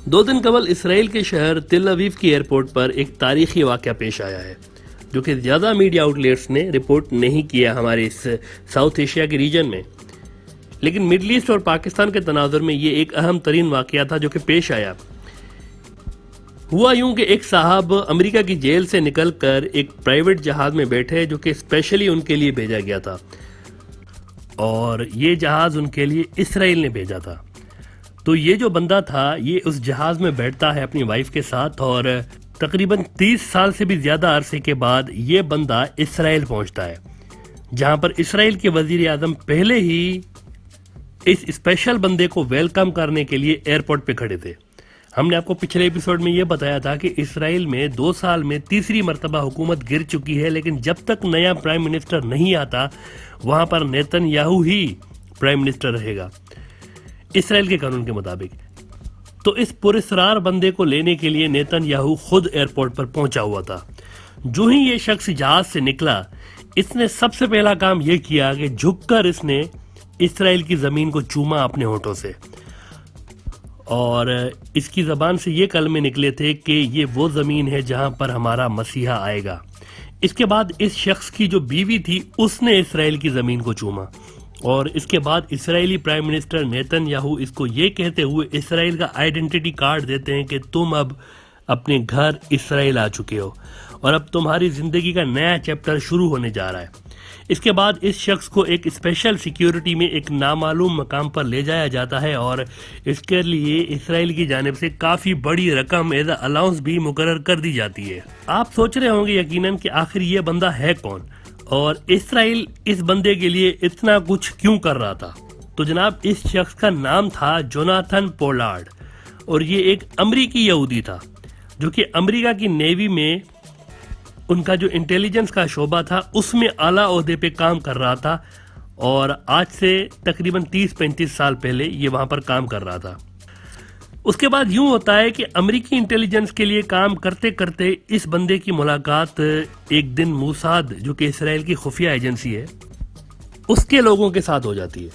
دو دن قبل اسرائیل کے شہر تل اویو کی ایئرپورٹ پر ایک تاریخی واقعہ پیش آیا ہے جو کہ زیادہ میڈیا آؤٹ لیٹس نے رپورٹ نہیں کیا ہمارے اس ساؤتھ ایشیا کے ریجن میں، لیکن مڈل ایسٹ اور پاکستان کے تناظر میں یہ ایک اہم ترین واقعہ تھا جو کہ پیش آیا۔ ہوا یوں کہ ایک صاحب امریکہ کی جیل سے نکل کر ایک پرائیویٹ جہاز میں بیٹھے جو کہ اسپیشلی ان کے لیے بھیجا گیا تھا، اور یہ جہاز ان کے لیے اسرائیل نے بھیجا تھا۔ تو یہ جو بندہ تھا یہ اس جہاز میں بیٹھتا ہے اپنی وائف کے ساتھ، اور تقریباً 30 سال سے بھی زیادہ عرصے کے بعد یہ بندہ اسرائیل پہنچتا ہے، جہاں پر اسرائیل کے وزیر اعظم پہلے ہی اس اسپیشل بندے کو ویلکم کرنے کے لیے ایئرپورٹ پہ کھڑے تھے۔ ہم نے آپ کو پچھلے ایپیسوڈ میں یہ بتایا تھا کہ اسرائیل میں 2 سال میں تیسری مرتبہ حکومت گر چکی ہے، لیکن جب تک نیا پرائم منسٹر نہیں آتا وہاں پر نیتن یاہو ہی پرائم منسٹر رہے گا اسرائیل کے قانون کے مطابق۔ تو اس پراسرار بندے کو لینے کے لیے نیتن یاہو خود ایئرپورٹ پر پہنچا ہوا تھا۔ جو ہی یہ شخص جہاز سے نکلا، اس نے سب سے پہلا کام یہ کیا کہ جھک کر اس نے اسرائیل کی زمین کو چوما اپنے ہونٹوں سے، اور اس کی زبان سے یہ کلمے نکلے تھے کہ یہ وہ زمین ہے جہاں پر ہمارا مسیحا آئے گا۔ اس کے بعد اس شخص کی جو بیوی تھی اس نے اسرائیل کی زمین کو چوما، اور اس کے بعد اسرائیلی پرائم منسٹر نیتن یاہو اس کو یہ کہتے ہوئے اسرائیل کا آئیڈینٹی کارڈ دیتے ہیں کہ تم اب اپنے گھر اسرائیل آ چکے ہو اور اب تمہاری زندگی کا نیا چیپٹر شروع ہونے جا رہا ہے۔ اس کے بعد اس شخص کو ایک اسپیشل سیکیورٹی میں ایک نامعلوم مقام پر لے جایا جاتا ہے، اور اس کے لیے اسرائیل کی جانب سے کافی بڑی رقم ایز اے الاؤنس بھی مقرر کر دی جاتی ہے۔ آپ سوچ رہے ہوں گے یقیناً کہ آخر یہ بندہ ہے کون، اور اسرائیل اس بندے کے لیے اتنا کچھ کیوں کر رہا تھا؟ تو جناب اس شخص کا نام تھا جوناتھن پولارڈ، اور یہ ایک امریکی یہودی تھا جو کہ امریکہ کی نیوی میں ان کا جو انٹیلیجنس کا شعبہ تھا اس میں اعلیٰ عہدے پہ کام کر رہا تھا، اور آج سے تقریباً 30-35 سال پہلے یہ وہاں پر کام کر رہا تھا۔ اس کے بعد یوں ہوتا ہے کہ امریکی انٹیلیجنس کے لیے کام کرتے کرتے اس بندے کی ملاقات ایک دن موساد جو کہ اسرائیل کی خفیہ ایجنسی ہے اس کے لوگوں کے ساتھ ہو جاتی ہے،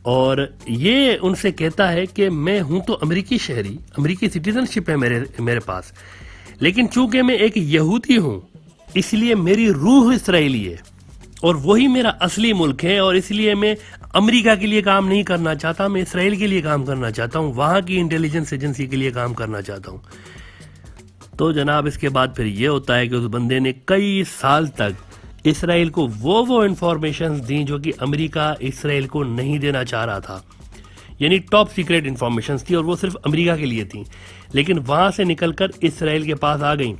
اور یہ ان سے کہتا ہے کہ میں ہوں تو امریکی شہری، امریکی سٹیزن شپ ہے میرے پاس، لیکن چونکہ میں ایک یہودی ہوں اس لیے میری روح اسرائیلی ہے اور وہی میرا اصلی ملک ہے، اور اس لیے میں امریکہ کے لیے کام نہیں کرنا چاہتا، میں اسرائیل کے لیے کام کرنا چاہتا ہوں، وہاں کی انٹیلیجنس ایجنسی کے لیے کام کرنا چاہتا ہوں۔ تو جناب اس کے بعد پھر یہ ہوتا ہے کہ اس بندے نے کئی سال تک اسرائیل کو وہ انفارمیشنز دیں جو کہ امریکہ اسرائیل کو نہیں دینا چاہ رہا تھا، یعنی ٹاپ سیکریٹ انفارمیشنز تھی، اور وہ صرف امریکہ کے لیے تھیں، لیکن وہاں سے نکل کر اسرائیل کے پاس آ گئیں،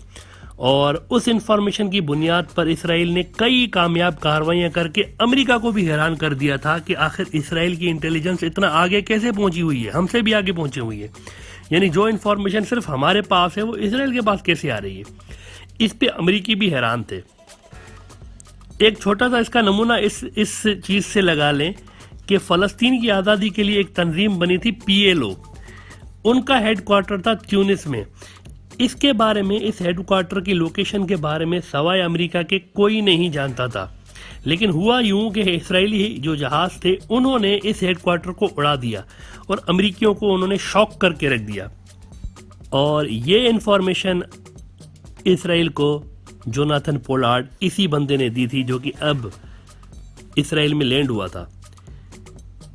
اور اس انفارمیشن کی بنیاد پر اسرائیل نے کئی کامیاب کارروائیاں کر کے امریکہ کو بھی حیران کر دیا تھا کہ آخر اسرائیل کی انٹیلیجنس اتنا آگے کیسے پہنچی ہوئی ہے، ہم سے بھی آگے پہنچی ہوئی ہے، یعنی جو انفارمیشن صرف ہمارے پاس ہے وہ اسرائیل کے پاس کیسے آ رہی ہے۔ اس پہ امریکی بھی حیران تھے۔ ایک چھوٹا سا اس کا نمونہ اس چیز سے لگا لیں کہ فلسطین کی آزادی کے لیے ایک تنظیم بنی تھی PLO، ان کا ہیڈ کوارٹر تھا تیونس میں۔ اس کے بارے میں، اس ہیڈ کوارٹر کی لوکیشن کے بارے میں سوائے امریکہ کے کوئی نہیں جانتا تھا، لیکن ہوا یوں کہ اسرائیلی جو جہاز تھے انہوں نے اس ہیڈ کوارٹر کو اڑا دیا اور امریکیوں کو انہوں نے شاک کر کے رکھ دیا، اور یہ انفارمیشن اسرائیل کو جوناتھن پولارڈ اسی بندے نے دی تھی جو کہ اب اسرائیل میں لینڈ ہوا تھا۔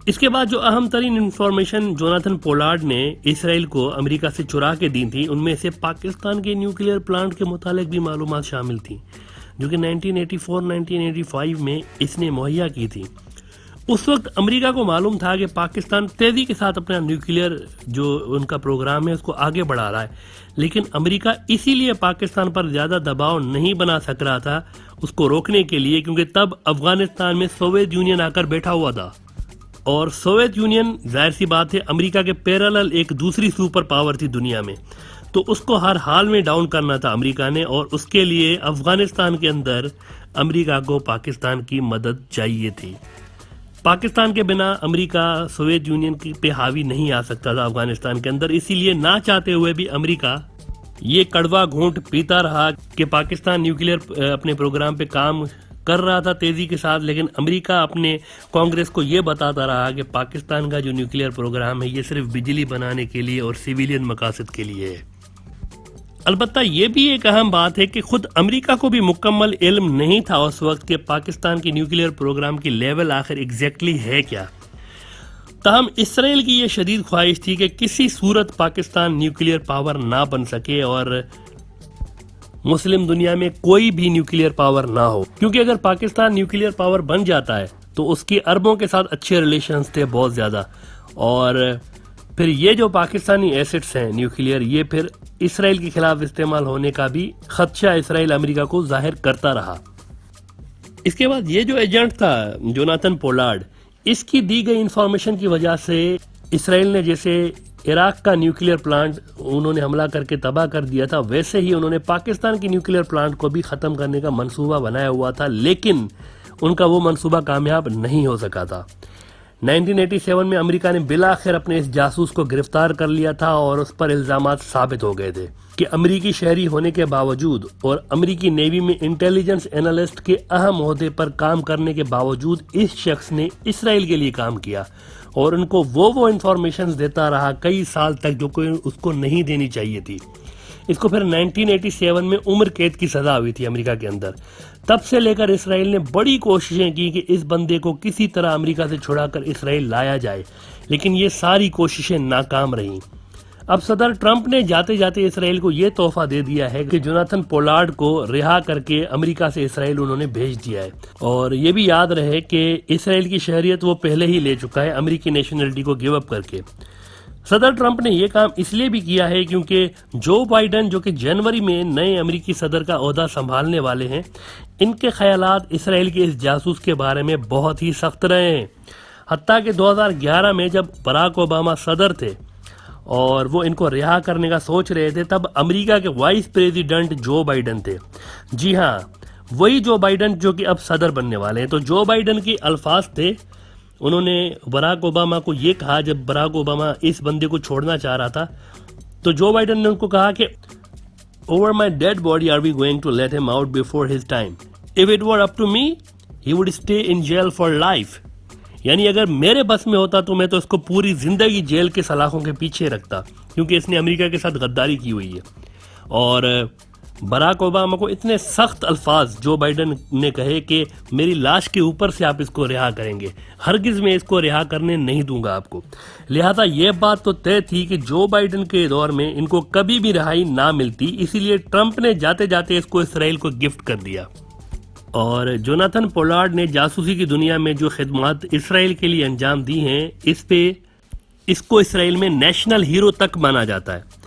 اس کے بعد جو اہم ترین انفارمیشن جوناتھن پولارڈ نے اسرائیل کو امریکہ سے چرا کے دی تھی ان میں سے پاکستان کے نیوکلیئر پلانٹ کے متعلق بھی معلومات شامل تھیں جو کہ 1984-1985 میں اس نے مہیا کی تھی۔ اس وقت امریکہ کو معلوم تھا کہ پاکستان تیزی کے ساتھ اپنا نیوکلیئر جو ان کا پروگرام ہے اس کو آگے بڑھا رہا ہے، لیکن امریکہ اسی لیے پاکستان پر زیادہ دباؤ نہیں بنا سک رہا تھا اس کو روکنے کے لیے، کیونکہ تب افغانستان میں سوویت یونین آ کر بیٹھا ہوا تھا، اور سوویت یونین ظاہر سی بات ہے امریکہ کے پیرالل ایک دوسری سپر پاور تھی دنیا میں، تو اس کو ہر حال میں ڈاؤن کرنا تھا امریکہ نے، اور اس کے لیے افغانستان کے اندر امریکہ کو پاکستان کی مدد چاہیے تھی۔ پاکستان کے بنا امریکہ سوویت یونین پہ حاوی نہیں آ سکتا تھا افغانستان کے اندر، اسی لیے نہ چاہتے ہوئے بھی امریکہ یہ کڑوا گھونٹ پیتا رہا کہ پاکستان نیوکلیئر اپنے پروگرام پہ کام کر رہا تھا تیزی کے ساتھ، لیکن امریکہ اپنے کانگریس کو یہ بتاتا رہا کہ پاکستان کا جو نیوکلیئر پروگرام ہے یہ صرف بجلی بنانے کے لیے اور سیویلین مقاصد کے لیے ہے۔ البتہ یہ بھی ایک اہم بات ہے کہ خود امریکہ کو بھی مکمل علم نہیں تھا اس وقت کہ پاکستان کی نیوکلیئر پروگرام کی لیول آخر ایگزیکٹلی ہے کیا۔ تاہم اسرائیل کی یہ شدید خواہش تھی کہ کسی صورت پاکستان نیوکلیئر پاور نہ بن سکے اور مسلم دنیا میں کوئی بھی نیوکلیئر پاور نہ ہو، کیونکہ اگر پاکستان نیوکلیئر پاور بن جاتا ہے تو اس کی عربوں کے ساتھ اچھے ریلیشنز تھے بہت زیادہ، اور پھر یہ جو پاکستانی ایسٹس ہیں نیوکلیئر یہ پھر اسرائیل کے خلاف استعمال ہونے کا بھی خدشہ اسرائیل امریکہ کو ظاہر کرتا رہا۔ اس کے بعد یہ جو ایجنٹ تھا جوناتھن پولارڈ، اس کی دی گئی انفارمیشن کی وجہ سے اسرائیل نے جیسے عراق کا نیوکلیئر پلانٹ انہوں نے حملہ کر کے تباہ کر دیا تھا، ویسے ہی انہوں نے پاکستان کی نیوکلیئر پلانٹ کو بھی ختم کرنے کا منصوبہ بنایا ہوا تھا، لیکن ان کا وہ منصوبہ کامیاب نہیں ہو سکا تھا۔ 1987 میں امریکہ نے بالآخر اپنے اس جاسوس کو گرفتار کر لیا تھا اور اس پر الزامات ثابت ہو گئے تھے کہ امریکی شہری ہونے کے باوجود اور امریکی نیوی میں انٹیلیجنس اینالسٹ کے اہم عہدے پر کام کرنے کے باوجود اس شخص نے اسرائیل کے لیے کام کیا اور ان کو وہ انفارمیشنز دیتا رہا کئی سال تک جو کوئی اس کو نہیں دینی چاہیے تھی۔ اس کو پھر 1987 میں عمر قید کی سزا ہوئی تھی امریکہ کے اندر۔ تب سے لے کر اسرائیل نے بڑی کوششیں کی کہ اس بندے کو کسی طرح امریکہ سے چھڑا کر اسرائیل لایا جائے، لیکن یہ ساری کوششیں ناکام رہیں۔ اب صدر ٹرمپ نے جاتے جاتے اسرائیل کو یہ تحفہ دے دیا ہے کہ جوناتھن پولارڈ کو رہا کر کے امریکہ سے اسرائیل انہوں نے بھیج دیا ہے، اور یہ بھی یاد رہے کہ اسرائیل کی شہریت وہ پہلے ہی لے چکا ہے امریکی نیشنلٹی کو گیو اپ کر کے۔ صدر ٹرمپ نے یہ کام اس لیے بھی کیا ہے کیونکہ جو بائیڈن جو کہ جنوری میں نئے امریکی صدر کا عہدہ سنبھالنے والے ہیں، ان کے خیالات اسرائیل کے اس جاسوس کے بارے میں بہت ہی سخت رہے ہیں۔ حتیٰ کہ 2011 میں جب براک اوباما صدر تھے اور وہ ان کو رہا کرنے کا سوچ رہے تھے، تب امریکہ کے وائس پریزیڈنٹ جو بائیڈن تھے، جی ہاں وہی جو بائیڈن جو کہ اب صدر بننے والے ہیں۔ تو جو بائیڈن کے الفاظ تھے، انہوں نے براک اوباما کو یہ کہا جب براک اوباما اس بندے کو چھوڑنا چاہ رہا تھا، تو جو بائیڈن نے ان کو کہا کہ over my dead body are we going to let him out before his time? If it were up to me, he would stay in jail for life. یعنی اگر میرے بس میں ہوتا تو میں تو اس کو پوری زندگی جیل کے سلاخوں کے پیچھے رکھتا، کیونکہ اس نے امریکہ کے ساتھ غداری کی ہوئی ہے۔ اور براک اوباما کو اتنے سخت الفاظ جو بائیڈن نے کہے کہ میری لاش کے اوپر سے آپ اس کو رہا کریں گے، ہرگز میں اس کو رہا کرنے نہیں دوں گا آپ کو۔ لہذا یہ بات تو طے تھی کہ جو بائیڈن کے دور میں ان کو کبھی بھی رہائی نہ ملتی، اسی لیے ٹرمپ نے جاتے جاتے اس کو اسرائیل کو گفٹ کر دیا۔ اور جوناتھن پولارڈ نے جاسوسی کی دنیا میں جو خدمات اسرائیل کے لیے انجام دی ہیں، اس کو اسرائیل میں نیشنل ہیرو تک مانا جاتا ہے۔